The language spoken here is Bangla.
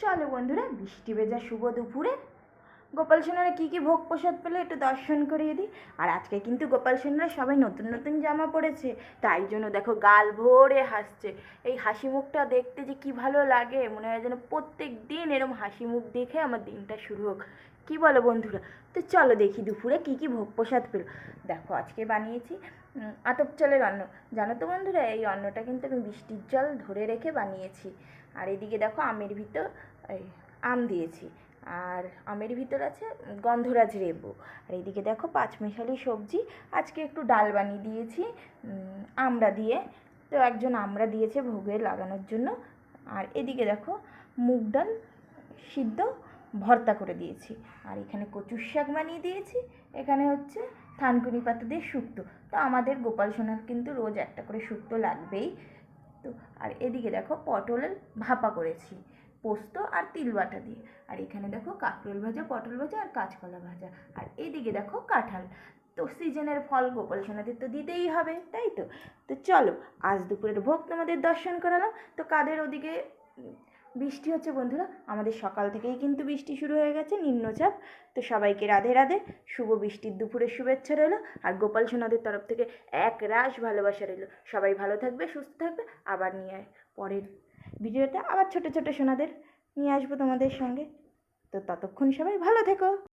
চলো বন্ধুরা, বৃষ্টি ভেজা শুভ দুপুরে গোপাল সোনারা কী কী ভোগ প্রসাদ পেলো একটু দর্শন করিয়ে দিই। আর আজকে কিন্তু গোপাল সোনারা সবাই নতুন নতুন জামা পরেছে, তাই জন্য দেখো গাল ভরে হাসছে। এই হাসি মুখটা দেখতে যে কি ভালো লাগে, মনে হয় যেন প্রত্যেক দিন এরম হাসি মুখ দেখে আমার দিনটা শুরু হোক। কি বলো বন্ধুরা? তো চলো দেখি দুপুরে কী কী ভোগ প্রসাদ পেলো। দেখো আজকে বানিয়েছি আতপ চালের অন্ন। জানো তো বন্ধুরা, এই অন্নটা কিন্তু আমি বৃষ্টির জল ধরে রেখে বানিয়েছি। আর এদিকে দেখো আমের ভিতর এই আম দিয়েছি, আর আমের ভিতর আছে গন্ধরাজ লেবু। আর এইদিকে দেখো পাঁচমিশালি সবজি, আজকে একটু ডাল বানিয়ে দিয়েছি আমড়া দিয়ে। তো একজন আমড়া দিয়েছে ভোগে লাগানোর জন্য। আর এদিকে দেখো মুগ ডাল সিদ্ধ ভর্তা করে দিয়েছি। আর এখানে কচুর শাক বানিয়ে দিয়েছি। এখানে হচ্ছে থানকুনি পাতা দিয়ে শুক্তো। তো আমাদের গোপাল সোনার কিন্তু রোজ একটা করে শুক্তো লাগবেই। তো আর এদিকে দেখো পটলের ভাপা করেছি পোস্ত আর তিল বাটা দিয়ে। আর এখানে দেখো কাঁকরোল ভাজা, পটল ভাজা আর কাঁচকলা ভাজা। আর এইদিকে দেখো কাঁঠাল। তো সিজনের ফল গোপাল সোনাদের তো দিতেই হবে, তাই তো। তো চলো আজ দুপুরের ভোগ তোমাদের দর্শন করালাম। তো কাদের ওদিকে বৃষ্টি হচ্ছে বন্ধুরা? আমাদের সকাল থেকেই কিন্তু বৃষ্টি শুরু হয়ে গেছে, নিম্নচাপ। তো সবাইকে রাধে রাধে, শুভ বৃষ্টির দুপুরের শুভেচ্ছা রইলো। আর গোপাল সোনাদের তরফ থেকে এক রাশ ভালোবাসা রইলো। সবাই ভালো থাকবে, সুস্থ থাকবে। আবার নিয়ে পরের ভিডিওতে আবার ছোটো ছোটো সোনাদের নিয়ে আসবো তোমাদের সঙ্গে। তো ততক্ষণ সবাই ভালো থেকো।